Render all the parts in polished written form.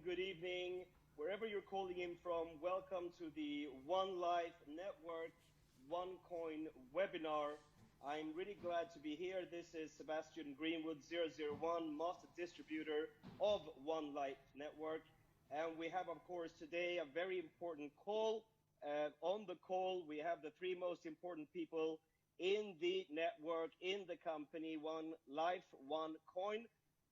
good evening, wherever you're calling in from. Welcome to the One Life Network OneCoin webinar. I'm really glad to be here. This is Sebastian Greenwood, 001, Master Distributor of One Life Network. And we have, of course, today a very important call. On the call, we have the three most important people in the network, in the company, One Life, OneCoin.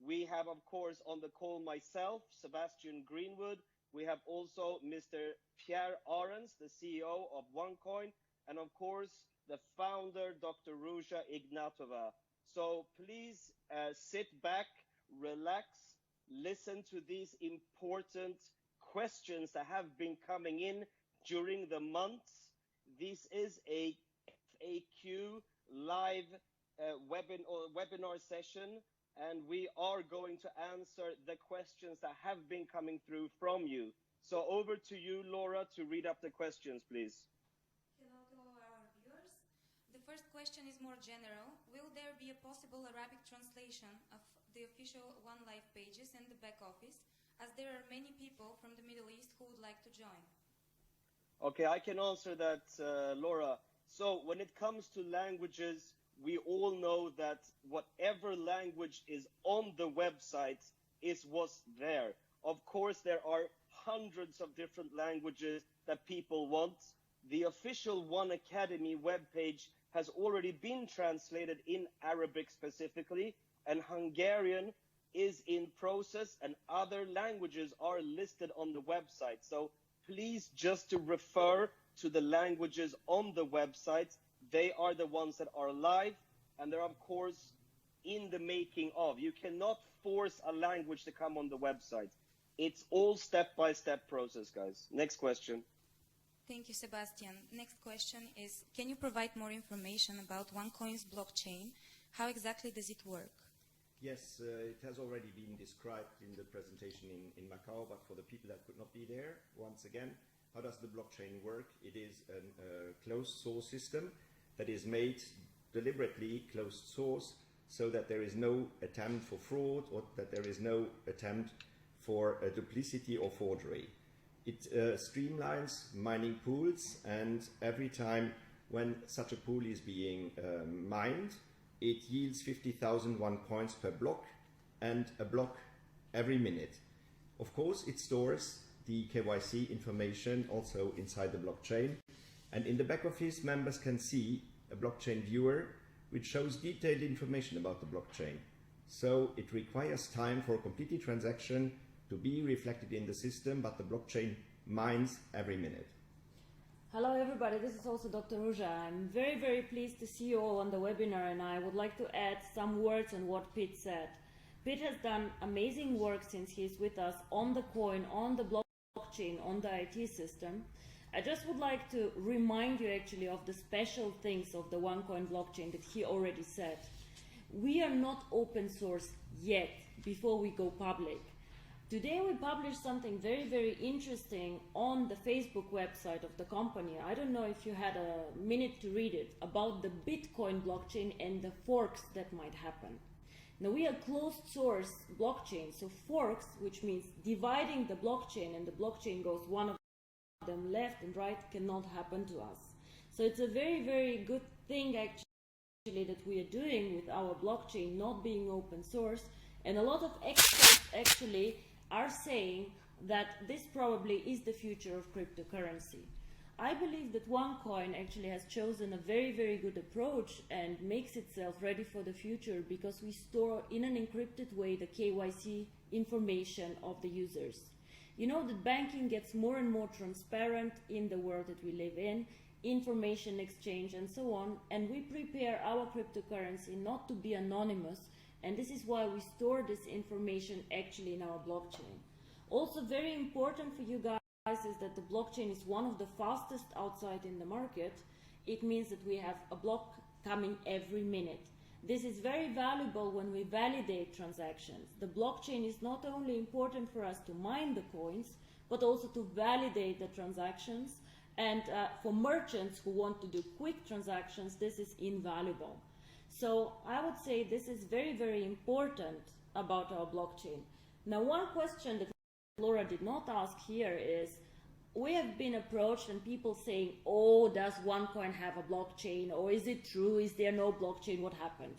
We have, of course, on the call myself, Sebastian Greenwood. We have also Mr. Pierre Arens, the CEO of OneCoin, and of course, the founder, Dr. Ruja Ignatova. So please sit back, relax, listen to these important questions that have been coming in during the months. This is a FAQ live webinar session, and we are going to answer the questions that have been coming through from you. So over to you, Laura, to read up the questions, please. Hello to all our viewers. The first question is more general. Will there be a possible Arabic translation of the official One Life pages and the back office, as there are many people from the Middle East who would like to join? Okay, I can answer that, Laura. So when it comes to languages, we all know that whatever language is on the website is what's there. Of course, there are hundreds of different languages that people want. The official One Academy webpage has already been translated in Arabic specifically, and Hungarian is in process, and other languages are listed on the website. So please just to refer to the languages on the website. They are the ones that are live, and they're, of course, in the making of. You cannot force a language to come on the website. It's all step-by-step process, guys. Next question. Thank you, Sebastian. Next question is, can you provide more information about OneCoin's blockchain? How exactly does it work? Yes, it has already been described in the presentation in Macau, but for the people that could not be there, once again, how does the blockchain work? It is a closed source system that is made deliberately closed source so that there is no attempt for fraud or that there is no attempt for duplicity or forgery. It streamlines mining pools, and every time when such a pool is being mined, it yields 50,000 OneCoins per block and a block every minute. Of course, it stores the KYC information also inside the blockchain. And in the back office, members can see a blockchain viewer which shows detailed information about the blockchain. So it requires time for a complete transaction to be reflected in the system, but the blockchain mines every minute. Hello everybody, this is also Dr. Ruja. I'm very pleased to see you all on the webinar, and I would like to add some words on what Pete said. Pete has done amazing work since he's with us on the coin, on the blockchain, on the IT system. I just would like to remind you actually of the special things of the OneCoin blockchain that he already said. We are not open source yet before we go public. Today we published something very interesting on the Facebook website of the company. I don't know if you had a minute to read it, about the Bitcoin blockchain and the forks that might happen. Now we are closed source blockchain, so forks, which means dividing the blockchain and the blockchain goes one of them left and right, cannot happen to us. So it's a very good thing actually that we are doing with our blockchain not being open source, and a lot of experts actually are saying that this probably is the future of cryptocurrency. I believe that OneCoin actually has chosen a very good approach and makes itself ready for the future, because we store in an encrypted way the KYC information of the users. You know that banking gets more and more transparent in the world that we live in, information exchange and so on, and we prepare our cryptocurrency not to be anonymous, and this is why we store this information actually in our blockchain. Also very important for you guys is that the blockchain is one of the fastest outside in the market. It means that we have a block coming every minute. This is very valuable when we validate transactions. The blockchain is not only important for us to mine the coins, but also to validate the transactions. And for merchants who want to do quick transactions, this is invaluable. So I would say this is very important about our blockchain. Now, one question that Laura did not ask here is, we have been approached and people saying, oh, does OneCoin have a blockchain, or is it true, is there no blockchain, what happened?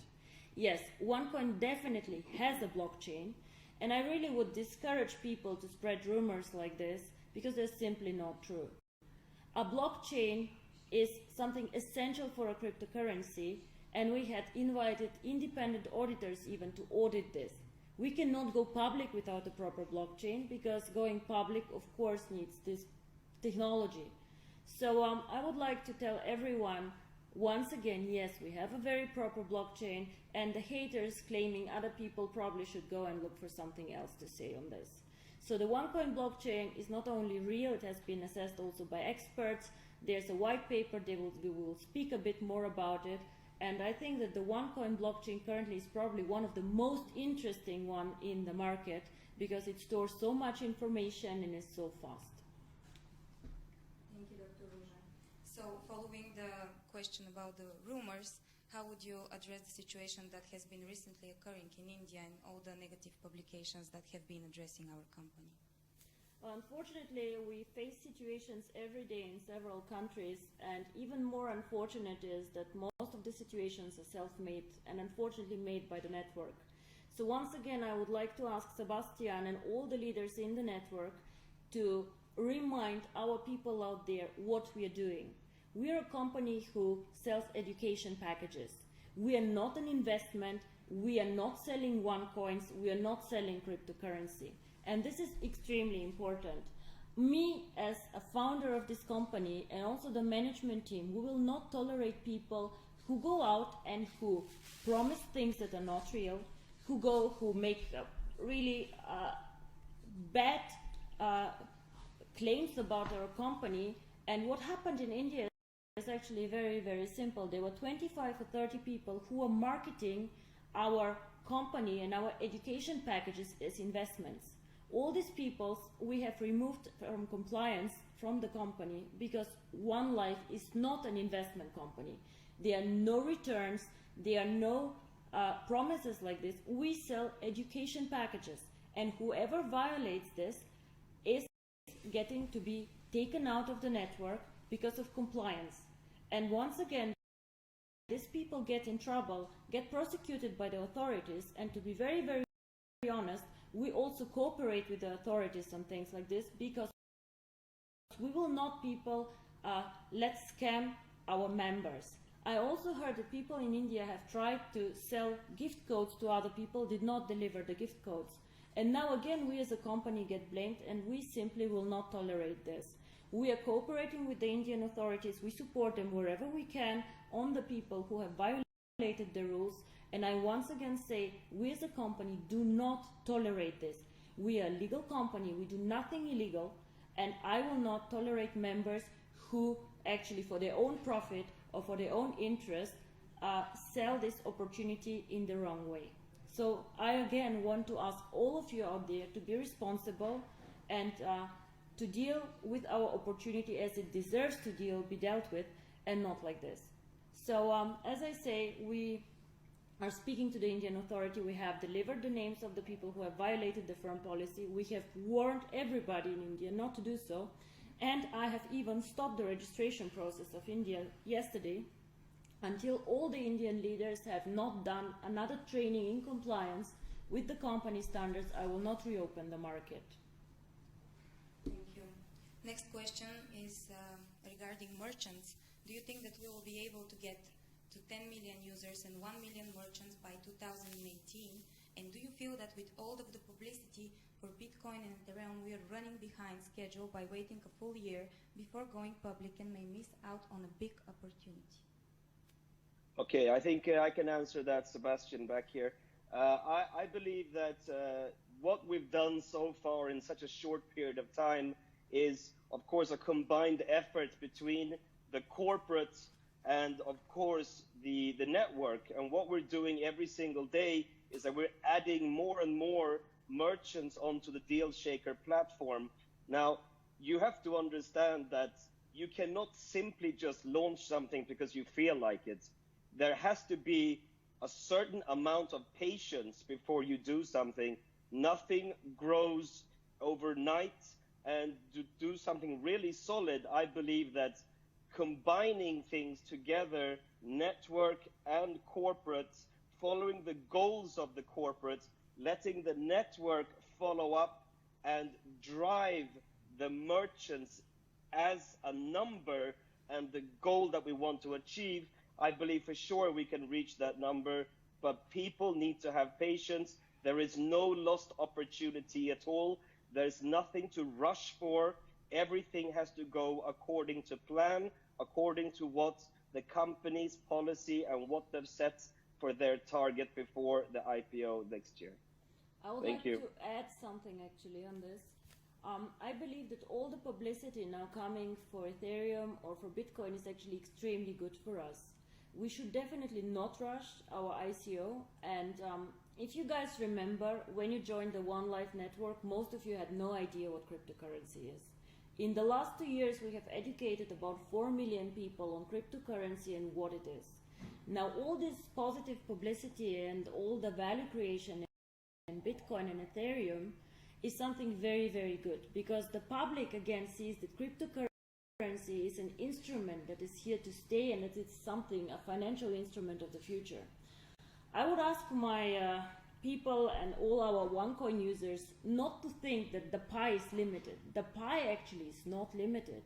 Yes, OneCoin definitely has a blockchain, and I really would discourage people to spread rumors like this because they're simply not true. A blockchain is something essential for a cryptocurrency, and we had invited independent auditors even to audit this. We cannot go public without a proper blockchain because going public, of course, needs this technology. So I would like to tell everyone, once again, yes, we have a very proper blockchain, and the haters claiming other people probably should go and look for something else to say on this. So the OneCoin blockchain is not only real, it has been assessed also by experts. There's a white paper, we will speak a bit more about it. And I think that the OneCoin blockchain currently is probably one of the most interesting one in the market because it stores so much information and is so fast. Thank you, Dr. Ruja. So following the question about the rumors, how would you address the situation that has been recently occurring in India and all the negative publications that have been addressing our company? Unfortunately, we face situations every day in several countries, and even more unfortunate is that most of the situations are self-made and unfortunately made by the network. So once again, I would like to ask Sebastian and all the leaders in the network to remind our people out there what we are doing. We are a company who sells education packages. We are not an investment. We are not selling OneCoins. We are not selling cryptocurrency. And this is extremely important. Me, as a founder of this company and also the management team, we will not tolerate people who go out and who promise things that are not real, who make really bad claims about our company. And what happened in India is actually very, very simple. There were 25 or 30 people who were marketing our company and our education packages as investments. All these people we have removed from compliance from the company because One Life is not an investment company. There are no returns, there are no promises like this. We sell education packages, and whoever violates this is getting to be taken out of the network because of compliance. And once again, these people get in trouble, get prosecuted by the authorities, and to be very, very honest, we also cooperate with the authorities on things like this because we will not let's scam our members. I also heard that people in India have tried to sell gift codes to other people, did not deliver the gift codes. And now again, we as a company get blamed, and we simply will not tolerate this. We are cooperating with the Indian authorities. We support them wherever we can on the people who have violated the rules. And I once again say, we as a company do not tolerate this. We are a legal company. We do nothing illegal. And I will not tolerate members who actually for their own profit or for their own interest sell this opportunity in the wrong way. So I again want to ask all of you out there to be responsible and to deal with our opportunity as it deserves to be dealt with, and not like this. So as I say, we are speaking to the Indian authority. We have delivered the names of the people who have violated the firm policy. We have warned everybody in India not to do so. And I have even stopped the registration process of India yesterday until all the Indian leaders have not done another training in compliance with the company standards. I will not reopen the market. Thank you. Next question is regarding merchants. Do you think that we will be able to get to 10 million users and 1 million merchants by 2018? And do you feel that with all of the publicity for Bitcoin and Ethereum, we are running behind schedule by waiting a full year before going public and may miss out on a big opportunity? Okay, I think I can answer that, Sebastian, back here. I believe that what we've done so far in such a short period of time is, of course, a combined effort between the corporate and, of course, the network. And what we're doing every single day is that we're adding more and more merchants onto the Deal Shaker platform. Now, you have to understand that you cannot simply just launch something because you feel like it. There has to be a certain amount of patience before you do something. Nothing grows overnight and to do something really solid, I believe that combining things together, network and corporates, following the goals of the corporates, letting the network follow up and drive the merchants as a number and the goal that we want to achieve, I believe for sure we can reach that number, but people need to have patience. There is no lost opportunity at all. There's nothing to rush for. Everything has to go according to plan, according to what the company's policy and what they've set for their target before the IPO next year. I would like to add something actually on this. I believe that all the publicity now coming for Ethereum or for Bitcoin is actually extremely good for us. We should definitely not rush our ICO. And if you guys remember, when you joined the One Life network, most of you had no idea what cryptocurrency is. In the last 2 years, we have educated about 4 million people on cryptocurrency and what it is. Now, all this positive publicity and all the value creation in Bitcoin and Ethereum is something very, very good, because the public again sees that cryptocurrency is an instrument that is here to stay and that it's something, a financial instrument of the future. I would ask my people and all our OneCoin users not to think that the pie is limited. The pie actually is not limited.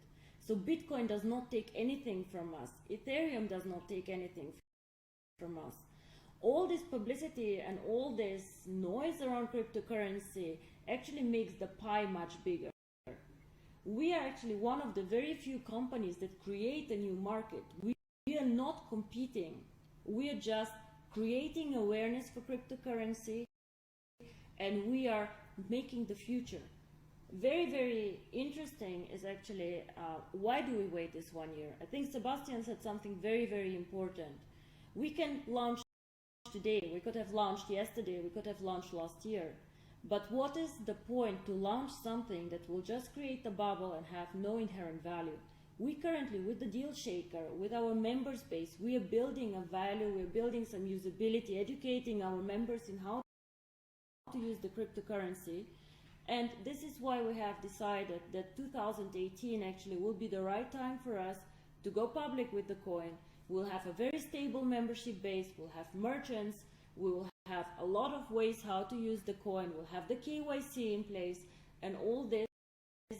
So Bitcoin does not take anything from us. Ethereum does not take anything from us. All this publicity and all this noise around cryptocurrency actually makes the pie much bigger. We are actually one of the very few companies that create a new market. We are not competing. We are just creating awareness for cryptocurrency, and we are making the future. Very, very interesting is actually why do we wait this 1 year? I think Sebastian said something very, very important. We can launch today, we could have launched yesterday, we could have launched last year. But what is the point to launch something that will just create a bubble and have no inherent value? We currently, with the Deal Shaker, with our members base, we are building a value, we are building some usability, educating our members in how to use the cryptocurrency. And this is why we have decided that 2018 actually will be the right time for us to go public with the coin. We'll have a very stable membership base, we'll have merchants, we will have a lot of ways how to use the coin, we'll have the KYC in place, and all this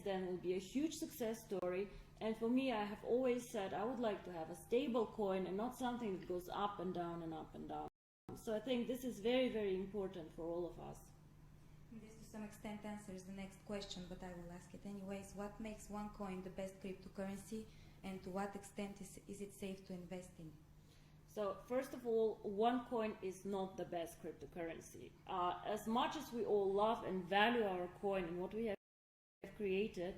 then will be a huge success story. And for me, I have always said I would like to have a stable coin and not something that goes up and down and up and down. So I think this is very, very important for all of us. This to some extent answers the next question, but I will ask it anyways. What makes OneCoin the best cryptocurrency, and to what extent is it safe to invest in? So first of all, OneCoin is not the best cryptocurrency. As much as we all love and value our coin and what we have created,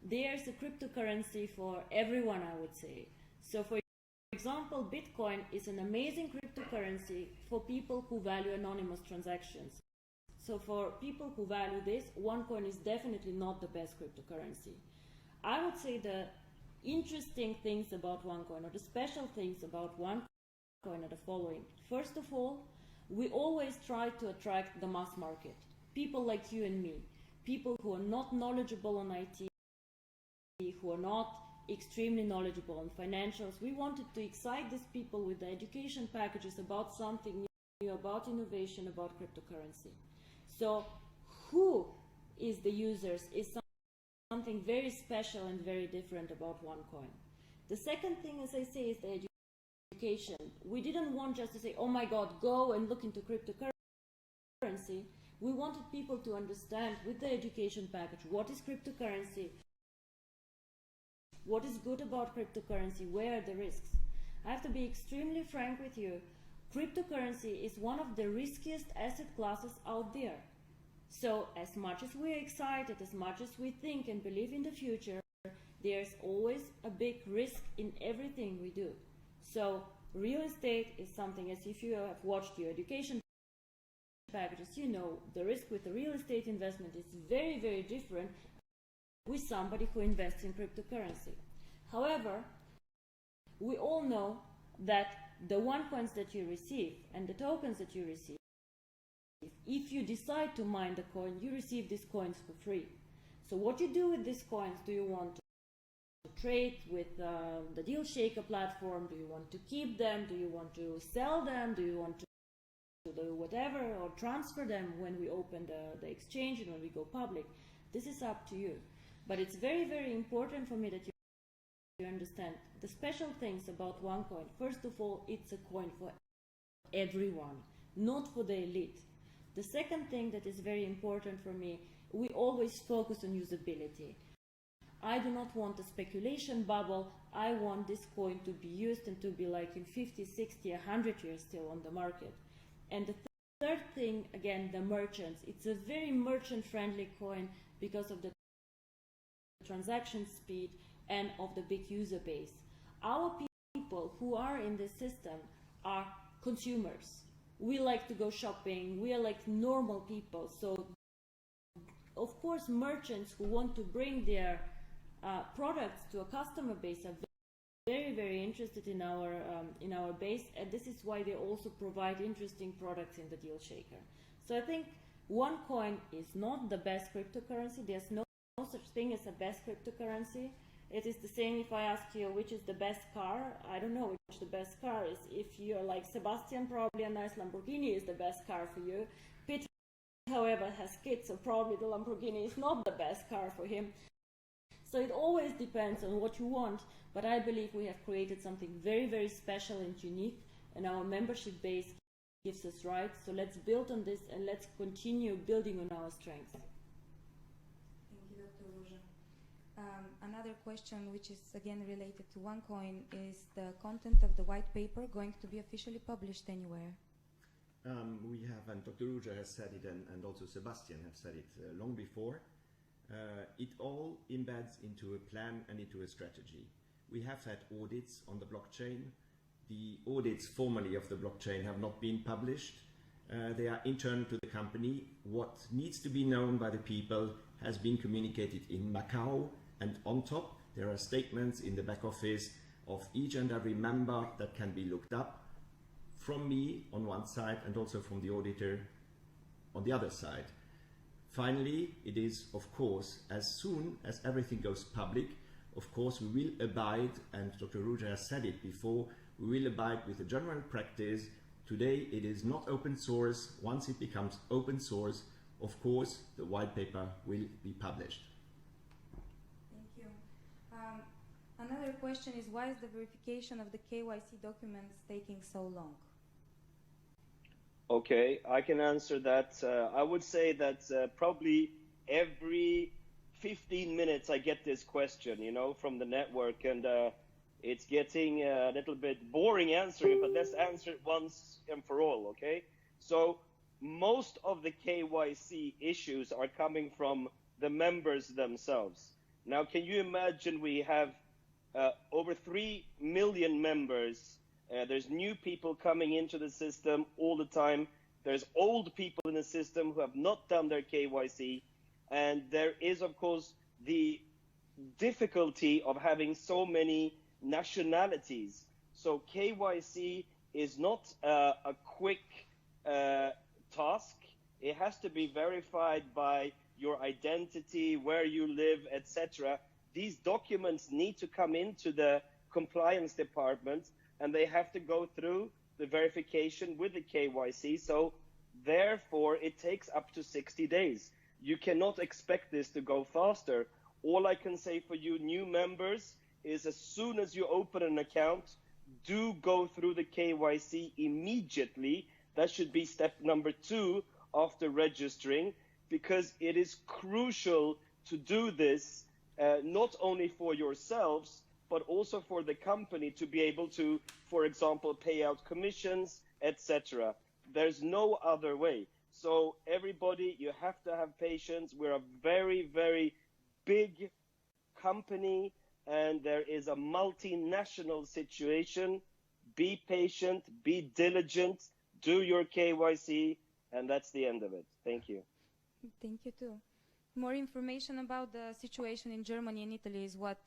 there's a cryptocurrency for everyone, I would say. So for example, Bitcoin is an amazing cryptocurrency for people who value anonymous transactions. So for people who value this, OneCoin is definitely not the best cryptocurrency. I would say the interesting things about OneCoin, or the special things about OneCoin, are the following. First of all, we always try to attract the mass market. People like you and me. People who are not knowledgeable on IT, who are not extremely knowledgeable on financials. We wanted to excite these people with the education packages about something new, about innovation, about cryptocurrency. So who is the users is something very special and very different about OneCoin. The second thing, as I say, is the education. We didn't want just to say, oh my God, go and look into cryptocurrency. We wanted people to understand with the education package what is cryptocurrency, what is good about cryptocurrency, where are the risks. I have to be extremely frank with you. Cryptocurrency is one of the riskiest asset classes out there. So as much as we're excited, as much as we think and believe in the future, there's always a big risk in everything we do. So real estate is something, as if you have watched your education packages, you know the risk with the real estate investment is very, very different with somebody who invests in cryptocurrency. However, we all know that the OneCoins that you receive and the tokens that you receive if you decide to mine the coin, you receive these coins for free. So what you do with these coins? Do you want to trade with the Deal Shaker platform? Do you want to keep them? Do you want to sell them? Do you want to do whatever, or transfer them when we open the exchange and when we go public? This is up to you. But it's very, very important for me that you understand the special things about OneCoin. First of all, it's a coin for everyone, not for the elite. The second thing that is very important for me, we always focus on usability. I do not want a speculation bubble. I want this coin to be used and to be like in 50, 60, 100 years still on the market. And the third thing, again, the merchants. It's a very merchant-friendly coin because of the transaction speed and of the big user base. Our people who are in this system are consumers. We like to go shopping. We are like normal people. So, of course, merchants who want to bring their products to a customer base are very, very interested in our base, and this is why they also provide interesting products in the Deal Shaker. So I think OneCoin is not the best cryptocurrency. There's no such thing as a best cryptocurrency. It is the same if I ask you which is the best car. I don't know which the best car is. If you're like Sebastian, probably a nice Lamborghini is the best car for you. Peter, however, has kids, so probably the Lamborghini is not the best car for him. So it always depends on what you want, but I believe we have created something very, very special and unique, and our membership base gives us rights. So let's build on this and let's continue building on our strengths. Thank you, Dr. Ruja. Another question, which is again related to OneCoin, is the content of the white paper going to be officially published anywhere? We have, and Dr. Ruja has said it, and also Sebastian have said it long before. It all embeds into a plan and into a strategy. We have had audits on the blockchain. The audits formally of the blockchain have not been published. They are internal to the company. What needs to be known by the people has been communicated in Macau, and on top there are statements in the back office of each and every member that can be looked up from me on one side and also from the auditor on the other side. Finally, it is, of course, as soon as everything goes public, of course, we will abide, and Dr. Ruja has said it before, we will abide with the general practice. Today, it is not open source. Once it becomes open source, of course, the white paper will be published. Thank you. Another question is, why is the verification of the KYC documents taking so long? Okay, I can answer that. I would say that probably every 15 minutes I get this question, from the network, and it's getting a little bit boring answering, but let's answer it once and for all, okay? So most of the KYC issues are coming from the members themselves. Now, can you imagine we have over 3 million members? There's new people coming into the system all the time. There's old people in the system who have not done their KYC. And there is, of course, the difficulty of having so many nationalities. So KYC is not a quick task. It has to be verified by your identity, where you live, etc. These documents need to come into the compliance department, and they have to go through the verification with the KYC. So therefore, it takes up to 60 days. You cannot expect this to go faster. All I can say for you new members is, as soon as you open an account, do go through the KYC immediately. That should be step number 2 after registering, because it is crucial to do this, not only for yourselves, but also for the company to be able to, for example, pay out commissions, etc. There's no other way. So everybody, you have to have patience. We're a very, very big company, and there is a multinational situation. Be patient, be diligent, do your KYC, and that's the end of it. Thank you. Thank you too. More information about the situation in Germany and Italy is what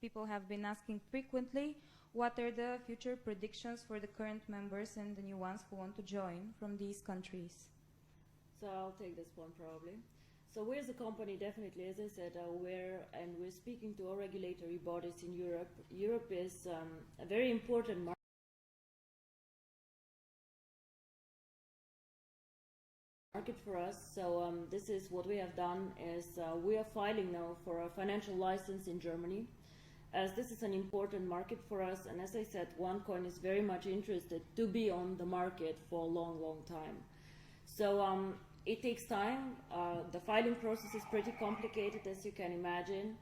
people have been asking frequently. What are the future predictions for the current members and the new ones who want to join from these countries? So I'll take this one probably. So we as a company definitely, as I said, are aware, and we're speaking to all regulatory bodies in Europe. Europe is a very important market for us. So this is what we have done is we are filing now for a financial license in Germany, as this is an important market for us. And as I said, OneCoin is very much interested to be on the market for a long, long time. So it takes time. The filing process is pretty complicated, as you can imagine.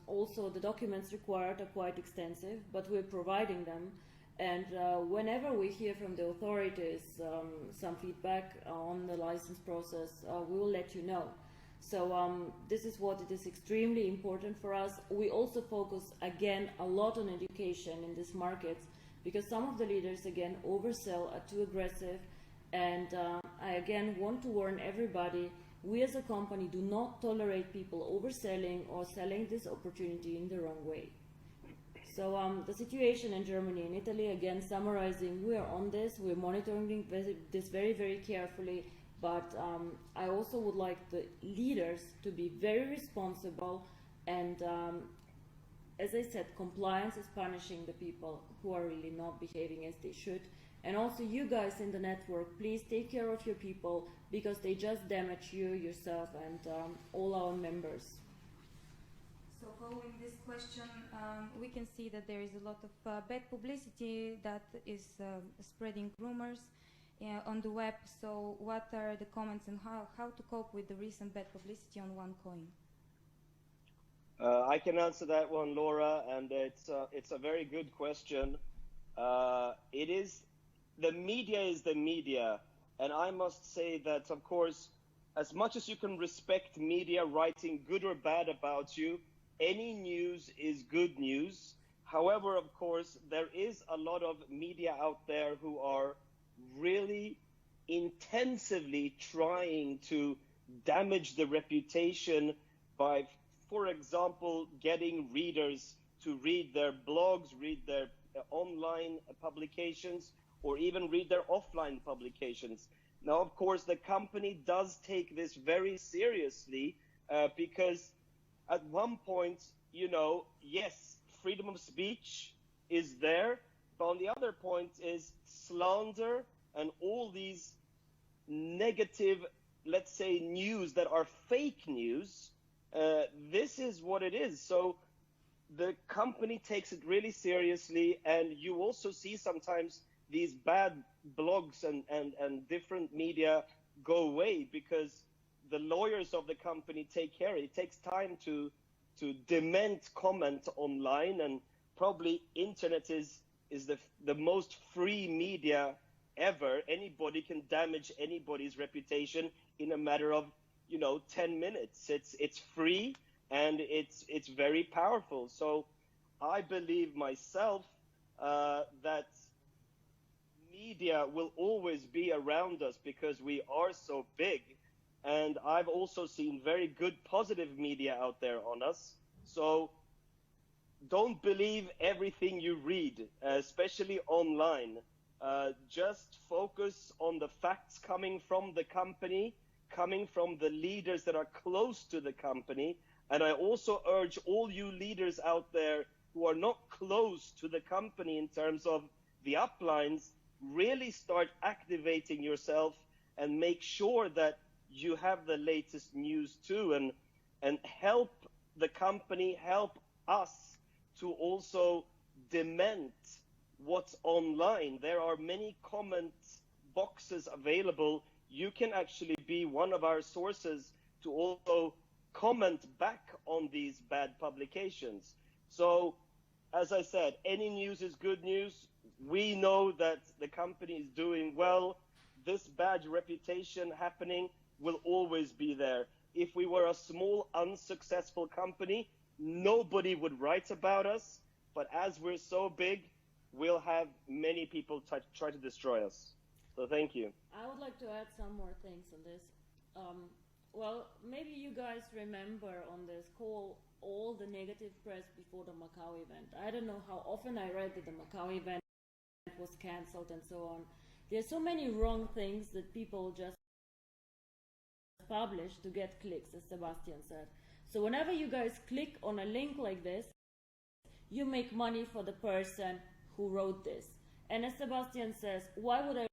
Also, the documents required are quite extensive, but we're providing them. And whenever we hear from the authorities some feedback on the license process, we will let you know. So this is what it is extremely important for us. We also focus, again, a lot on education in these markets, because some of the leaders, again, oversell, are too aggressive. And I, again, want to warn everybody, we as a company do not tolerate people overselling or selling this opportunity in the wrong way. So the situation in Germany and Italy, again, summarizing, we are on this, we're monitoring this very, very carefully, but I also would like the leaders to be very responsible, and as I said, compliance is punishing the people who are really not behaving as they should. And also you guys in the network, please take care of your people, because they just damage you, yourself, and all our members. So following this question, we can see that there is a lot of bad publicity that is spreading rumors on the web. So what are the comments and how to cope with the recent bad publicity on OneCoin? I can answer that one, Laura, and it's a very good question. The media is the media, and I must say that, of course, as much as you can respect media writing good or bad about you, any news is good news. However, of course, there is a lot of media out there who are really intensively trying to damage the reputation by, for example, getting readers to read their blogs, read their online publications, or even read their offline publications. Now, of course, the company does take this very seriously because at one point, yes, freedom of speech is there, but on the other point is slander and all these negative, let's say, news that are fake news. This is what it is. So the company takes it really seriously, and you also see sometimes these bad blogs and different media go away because the lawyers of the company take care. It takes time to dement comment online, and probably internet is the most free media ever. Anybody can damage anybody's reputation in a matter of 10 minutes. It's free and it's very powerful. So I believe myself that media will always be around us because we are so big. And I've also seen very good positive media out there on us. So don't believe everything you read, especially online. Just focus on the facts coming from the company, coming from the leaders that are close to the company. And I also urge all you leaders out there who are not close to the company in terms of the uplines, really start activating yourself and make sure that you have the latest news too, and help the company, help us to also dement what's online. There are many comment boxes available. You can actually be one of our sources to also comment back on these bad publications. So, as I said, any news is good news. We know that the company is doing well. This bad reputation happening will always be there. If we were a small, unsuccessful company, nobody would write about us. But as we're so big, we'll have many people try to destroy us. So thank you. I would like to add some more things on this. Well, maybe you guys remember on this call all the negative press before the Macau event. I don't know how often I read that the Macau event was cancelled and so on. There's so many wrong things that people just published to get clicks, as Sebastian said. So whenever you guys click on a link like this, you make money for the person who wrote this. And as Sebastian says, why would I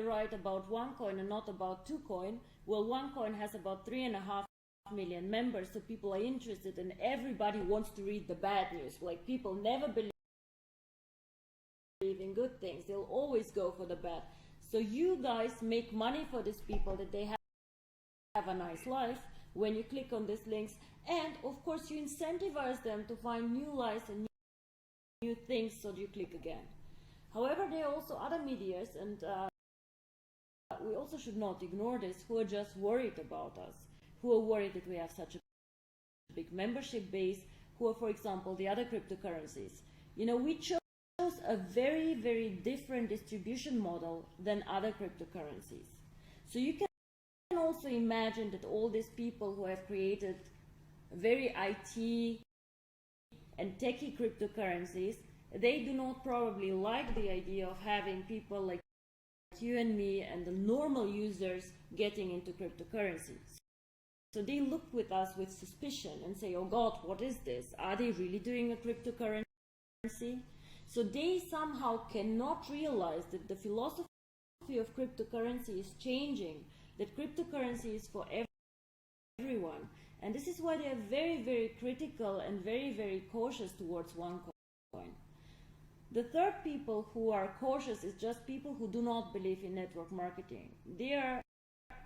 write about OneCoin and not about TwoCoin? Well, OneCoin has about 3.5 million members, so people are interested, and everybody wants to read the bad news. Like, people never believe in good things, they'll always go for the bad. So you guys make money for these people, that they have a nice life when you click on these links, and of course you incentivize them to find new lies and new things, so you click again. However, there are also other medias, and we also should not ignore this, who are just worried about us, who are worried that we have such a big membership base, who are, for example, the other cryptocurrencies. You know, we chose a very, very different distribution model than other cryptocurrencies. So you can also imagine that all these people who have created very IT and techie cryptocurrencies, they do not probably like the idea of having people like you and me and the normal users getting into cryptocurrencies. So they look with us with suspicion and say, oh God, what is this? Are they really doing a cryptocurrency? So they somehow cannot realize that the philosophy of cryptocurrency is changing, that cryptocurrency is for everyone. And this is why they are very, very critical and very, very cautious towards OneCoin. The third people who are cautious is just people who do not believe in network marketing. There are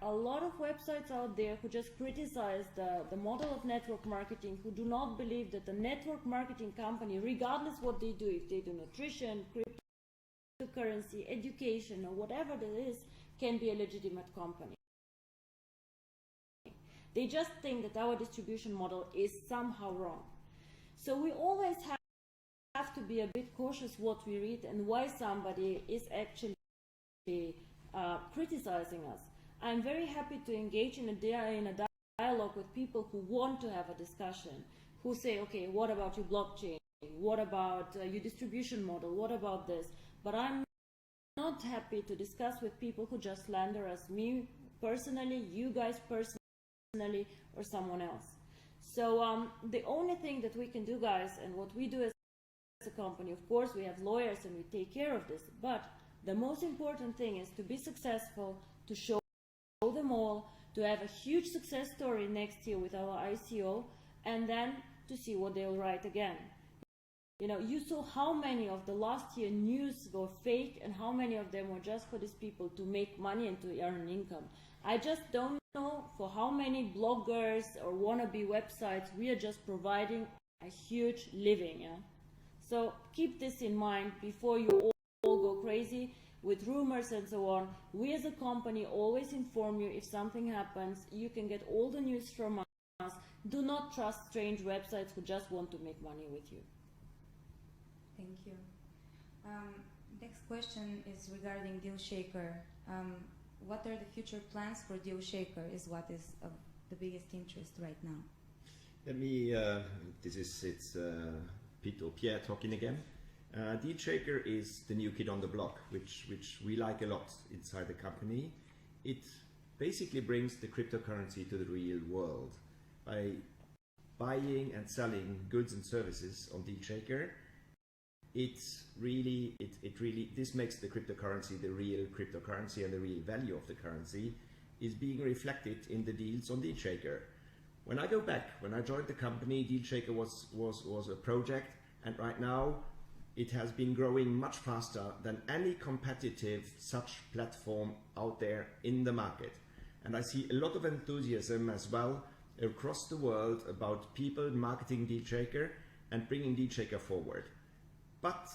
a lot of websites out there who just criticize the model of network marketing, who do not believe that the network marketing company, regardless what they do, if they do nutrition, cryptocurrency, education, or whatever it is, can be a legitimate company. They just think that our distribution model is somehow wrong. So we always have to be a bit cautious what we read and why somebody is actually criticizing us. I'm very happy to engage in a dialogue with people who want to have a discussion, who say, okay, what about your blockchain? What about your distribution model? What about this? But I'm not happy to discuss with people who just slander us, me personally, you guys personally, or someone else. So the only thing that we can do, guys, and what we do as a company, of course, we have lawyers and we take care of this, but the most important thing is to be successful, to show them all, to have a huge success story next year with our ICO, and then to see what they'll write again. You know, you saw how many of the last year news were fake and how many of them were just for these people to make money and to earn income. I just don't know for how many bloggers or wannabe websites we are just providing a huge living. Yeah? So keep this in mind before you all go crazy with rumors and so on. We as a company always inform you if something happens. You can get all the news from us. Do not trust strange websites who just want to make money with you. Thank you. Next question is regarding DealShaker. What are the future plans for DealShaker is what is of the biggest interest right now. Let me, it's Pete or Pierre talking again. DealShaker is the new kid on the block, which we like a lot inside the company. It basically brings the cryptocurrency to the real world by buying and selling goods and services on DealShaker. This makes the cryptocurrency the real cryptocurrency, and the real value of the currency is being reflected in the deals on DealShaker. When I go back, when I joined the company, DealShaker was a project, and right now it has been growing much faster than any competitive such platform out there in the market. And I see a lot of enthusiasm as well across the world about people marketing DealShaker and bringing DealShaker forward. But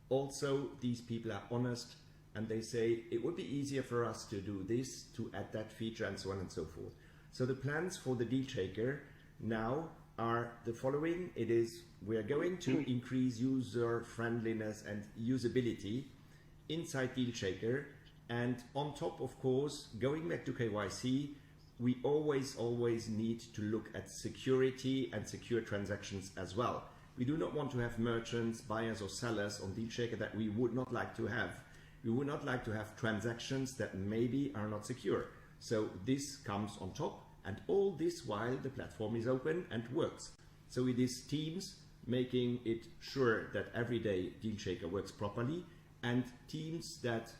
also these people are honest and they say it would be easier for us to do this, to add that feature, and so on and so forth. So the plans for the DealShaker now are the following. It is, we are going to increase user friendliness and usability inside DealShaker, and on top, of course, going back to KYC, we always need to look at security and secure transactions as well. We do not want to have merchants, buyers or sellers on DealShaker that we would not like to have. We would not like to have transactions that maybe are not secure. So this comes on top, and all this while the platform is open and works. So it is teams making it sure that every day DealShaker works properly, and teams that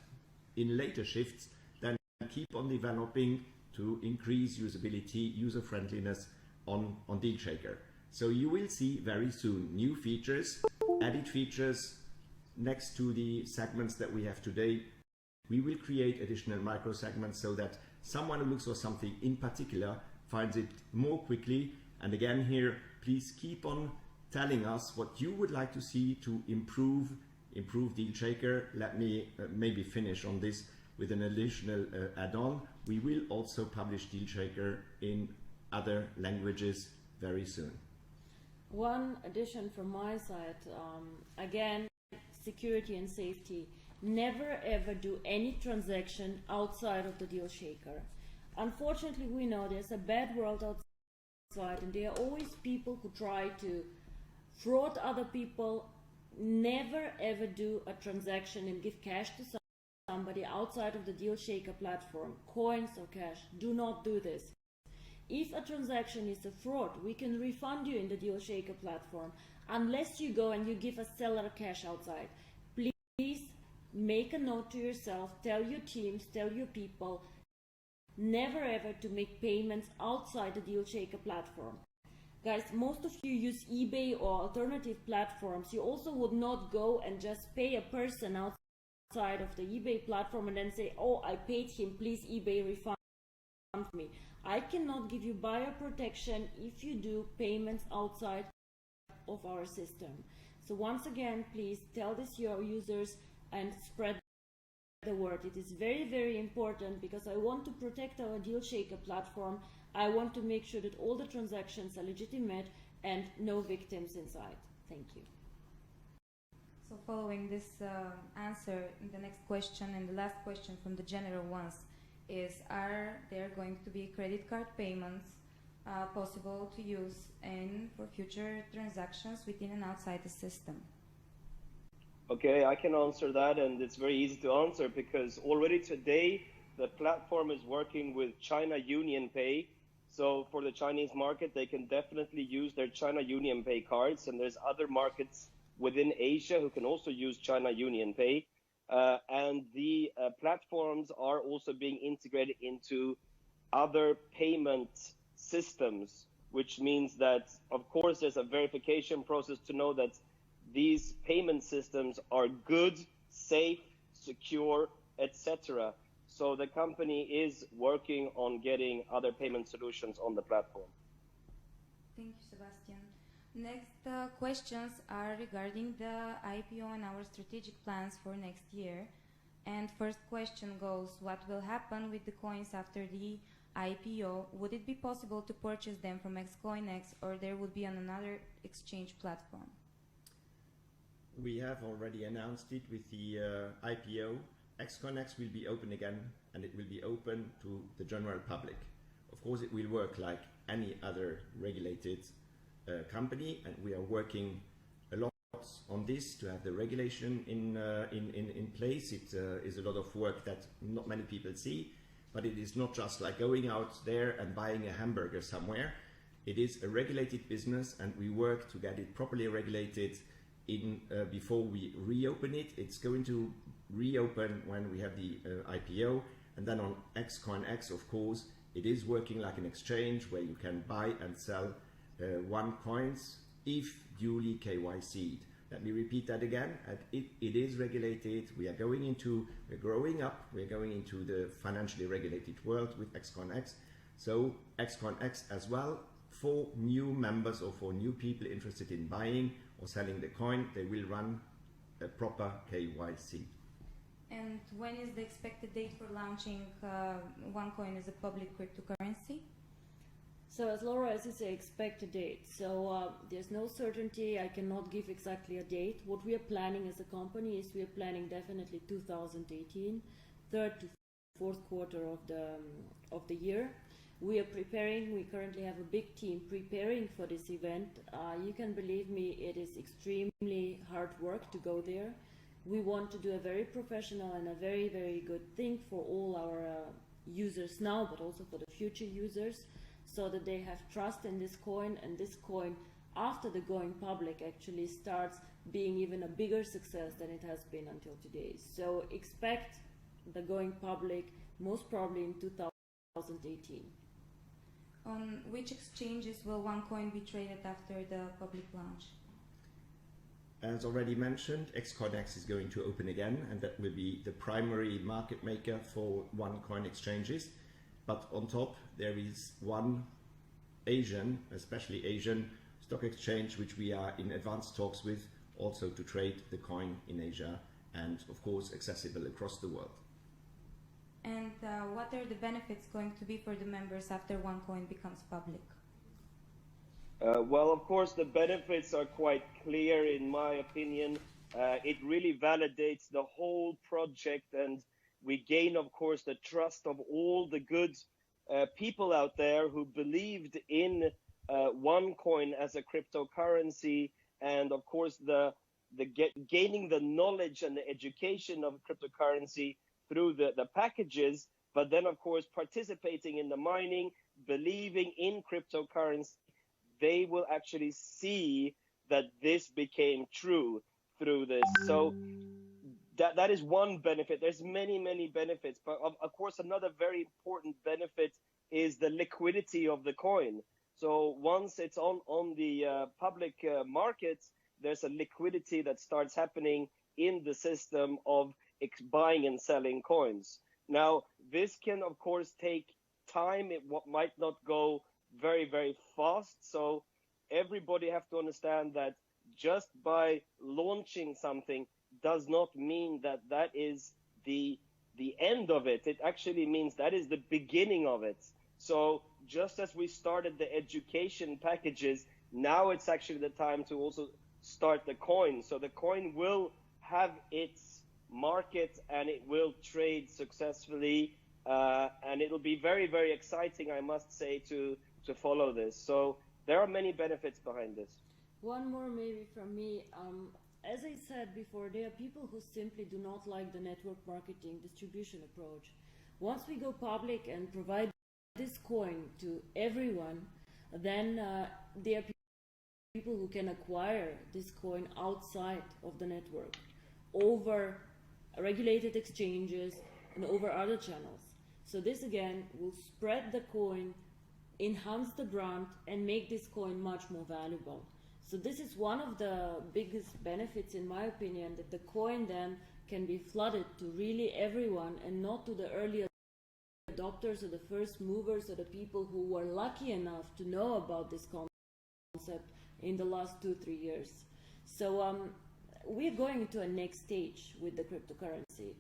in later shifts then keep on developing to increase usability, user friendliness on DealShaker. So you will see very soon new features, added features next to the segments that we have today. We will create additional micro segments so that someone who looks for something in particular finds it more quickly. And again here, please keep on telling us what you would like to see to improve DealShaker. Let me maybe finish on this with an additional add-on. We will also publish DealShaker in other languages very soon. One addition from my side, again, security and safety. Never ever do any transaction outside of the DealShaker. Unfortunately, we know there's a bad world outside, and there are always people who try to fraud other people. Never ever do a transaction and give cash to somebody outside of the DealShaker platform, coins or cash. Do not do this. If a transaction is a fraud, we can refund you in the DealShaker platform, unless you go and you give a seller cash outside. Please make a note to yourself, tell your teams, tell your people, never ever to make payments outside the DealShaker platform. Guys, most of you use eBay or alternative platforms. You also would not go and just pay a person outside of the eBay platform and then say, oh, I paid him, please eBay refund me. I cannot give you buyer protection if you do payments outside of our system. So once again, please tell this to your users and spread the word. It is very, very important, because I want to protect our DealShaker platform. I want to make sure that all the transactions are legitimate and no victims inside. Thank you. So following this answer, the next question and the last question from the general ones is, are there going to be credit card payments possible to use and for future transactions within and outside the system? Okay, I can answer that, and it's very easy to answer because already today the platform is working with China Union Pay. So for the Chinese market, they can definitely use their China Union Pay cards, and there's other markets within Asia who can also use China Union Pay. And the platforms are also being integrated into other payment systems, which means that, of course, there's a verification process to know that these payment systems are good, safe, secure, etc. So the company is working on getting other payment solutions on the platform. Thank you, Sebastian. Next questions are regarding the IPO and our strategic plans for next year. And first question goes, what will happen with the coins after the IPO? Would it be possible to purchase them from XCoinX, or there would be on another exchange platform? We have already announced it with the IPO. XCoinX will be open again, and it will be open to the general public. Of course, it will work like any other regulated company, and we are working a lot on this to have the regulation in place. It is a lot of work that not many people see, but it is not just like going out there and buying a hamburger somewhere. It is a regulated business, and we work to get it properly regulated before we reopen it. It's going to reopen when we have the IPO, and then on XCoinX, of course, it is working like an exchange where you can buy and sell OneCoins if duly KYC'd. Let me repeat that again. It is regulated. We're growing up. We're going into the financially regulated world with XCoinX. So XCoinX as well, for new members or for new people interested in buying or selling the coin, they will run a proper KYC. And when is the expected date for launching OneCoin as a public cryptocurrency? So as Laura, as you say, expect a date. So there's no certainty. I cannot give exactly a date. What we are planning as a company is we are planning definitely 2018, third to fourth quarter of the year. We are preparing. We currently have a big team preparing for this event. You can believe me, it is extremely hard work to go there. We want to do a very professional and a very, very good thing for all our users now, but also for the future users, so that they have trust in this coin, and this coin, after the going public, actually starts being even a bigger success than it has been until today. So expect the going public most probably in 2018. On which exchanges will OneCoin be traded after the public launch? As already mentioned, XCoinX is going to open again, and that will be the primary market maker for OneCoin exchanges. But on top, there is one Asian, especially Asian stock exchange, which we are in advanced talks with, also to trade the coin in Asia, and of course accessible across the world. And what are the benefits going to be for the members after OneCoin becomes public? Well, of course, the benefits are quite clear, in my opinion. It really validates the whole project, and we gain, of course, the trust of all the good people out there who believed in OneCoin as a cryptocurrency, and of course, gaining the knowledge and the education of cryptocurrency through the packages, but then, of course, participating in the mining, believing in cryptocurrency. They will actually see that this became true through this. So that is one benefit. There's many benefits, but of course another very important benefit is the liquidity of the coin. So once it's on the public markets, there's a liquidity that starts happening in the system of buying and selling coins. Now, this can of course take time. It might not go very fast. So everybody have to understand that just by launching something does not mean that that is the end of it. It actually means that is the beginning of it. So just as we started the education packages, now it's actually the time to also start the coin. So the coin will have its market and it will trade successfully, and it'll be very exciting, I must say, to follow this. So there are many benefits behind this. One more maybe from me. As I said before, there are people who simply do not like the network marketing distribution approach. Once we go public and provide this coin to everyone, then there are people who can acquire this coin outside of the network over regulated exchanges and over other channels. So this again will spread the coin, enhance the brand, and make this coin much more valuable. So this is one of the biggest benefits, in my opinion, that the coin then can be flooded to really everyone and not to the early adopters or the first movers or the people who were lucky enough to know about this concept in the last 2-3 years. So we're going into a next stage with the cryptocurrency.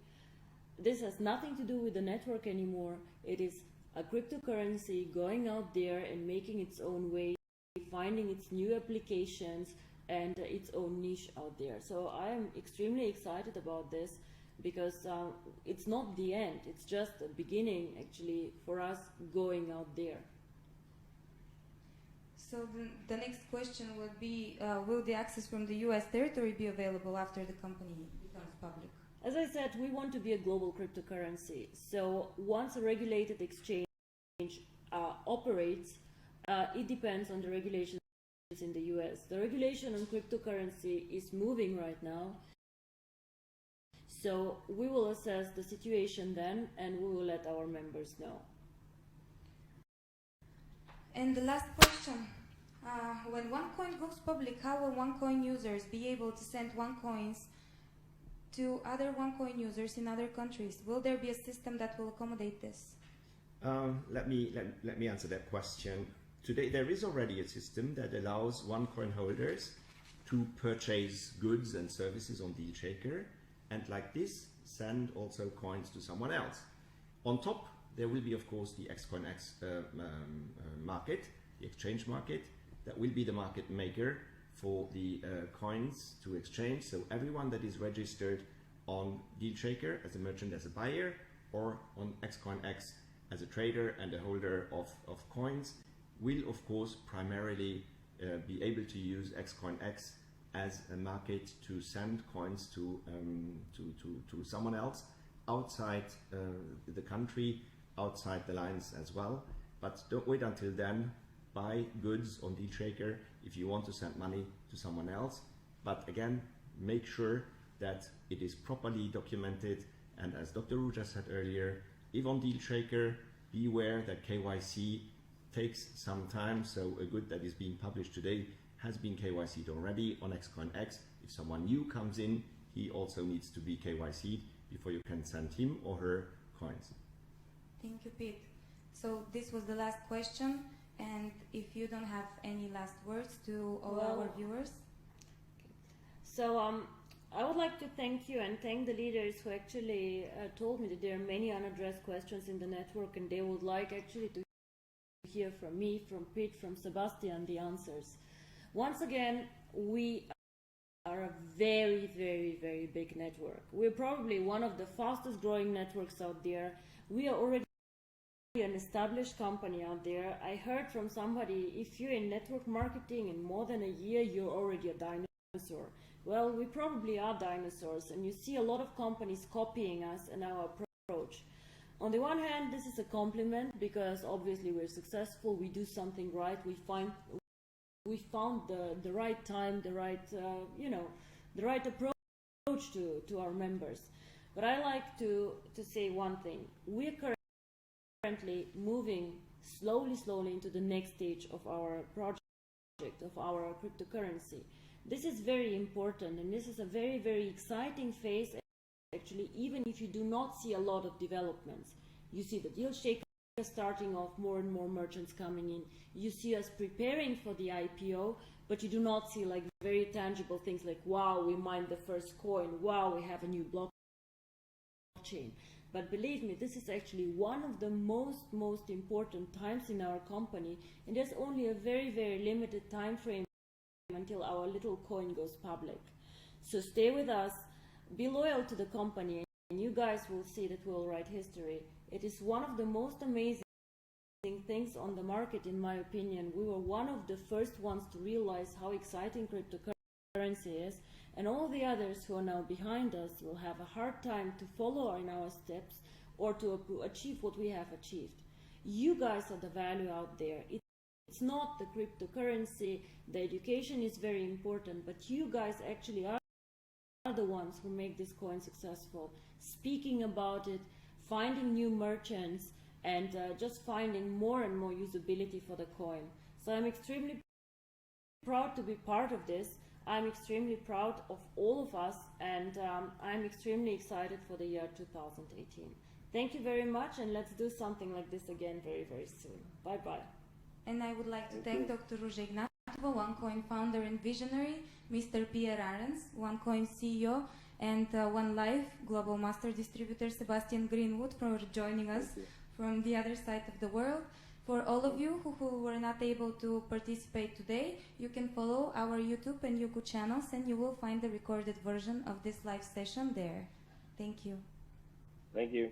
This has nothing to do with the network anymore. It is a cryptocurrency going out there and making its own way, finding its new applications and its own niche out there. So I am extremely excited about this because it's not the end, it's just the beginning actually for us going out there. So the next question would be, will the access from the US territory be available after the company becomes public? As I said, we want to be a global cryptocurrency. So once a regulated exchange operates, it depends on the regulations in the US. The regulation on cryptocurrency is moving right now. So we will assess the situation then and we will let our members know. And the last question, when OneCoin goes public, how will OneCoin users be able to send OneCoins to other OneCoin users in other countries? Will there be a system that will accommodate this? Let me answer that question. Today there is already a system that allows OneCoin holders to purchase goods and services on DealShaker, and like this send also coins to someone else. On top there will be of course the XCoinX market, the exchange market, that will be the market maker for the coins to exchange. So everyone that is registered on DealShaker as a merchant, as a buyer, or on XCoinX as a trader and a holder of coins will of course primarily be able to use XCoinX as a market to send coins to someone else outside the country, outside the lines as well. But don't wait until then. Buy goods on DealShaker if you want to send money to someone else. But again, make sure that it is properly documented. And as Dr. Ruja said earlier, if on DealShaker, beware that KYC takes some time. So a good that is being published today has been KYC'd already on XCoinX. If someone new comes in, he also needs to be KYC'd before you can send him or her coins. Thank you, Pete. So this was the last question, and if you don't have any last words to all our viewers. So I would like to thank you and thank the leaders who actually told me that there are many unaddressed questions in the network, and they would like actually to hear from me, from Pete, from Sebastian, the answers. Once again, we are a very, very, very big network. We're probably one of the fastest growing networks out there. We are already an established company out there. I heard from somebody, if you're in network marketing in more than a year, you're already a dinosaur. Well, we probably are dinosaurs, and you see a lot of companies copying us and our approach. On the one hand, this is a compliment because obviously we're successful, we do something right, we found the right time, the right, the right approach to our members. But I like to say one thing. We're currently moving slowly into the next stage of our project, of our cryptocurrency. This is very important, and this is a very, very exciting phase, actually, even if you do not see a lot of developments. You see the DealShaker starting off, more and more merchants coming in. You see us preparing for the IPO, but you do not see like very tangible things like, wow, we mined the first coin, wow, we have a new blockchain. But believe me, this is actually one of the most important times in our company, and there's only a very, very limited time frame until our little coin goes public. So stay with us, be loyal to the company, and you guys will see that we'll write history. It is one of the most amazing things on the market, in my opinion. We were one of the first ones to realize how exciting cryptocurrency is, and all the others who are now behind us will have a hard time to follow in our steps or to achieve what we have achieved. You guys are the value out there. It's not the cryptocurrency, the education is very important, but you guys actually are the ones who make this coin successful. Speaking about it, finding new merchants, and just finding more and more usability for the coin. So I'm extremely proud to be part of this. I'm extremely proud of all of us, and I'm extremely excited for the year 2018. Thank you very much, and let's do something like this again very, very soon. Bye-bye. And I would like to thank Dr. Ruja Ignatova, OneCoin founder and visionary, Mr. Pierre Arens, OneCoin CEO, and One Life Global Master Distributor Sebastian Greenwood for joining us from the other side of the world. For all of you who were not able to participate today, you can follow our YouTube and Youku channels, and you will find the recorded version of this live session there. Thank you. Thank you.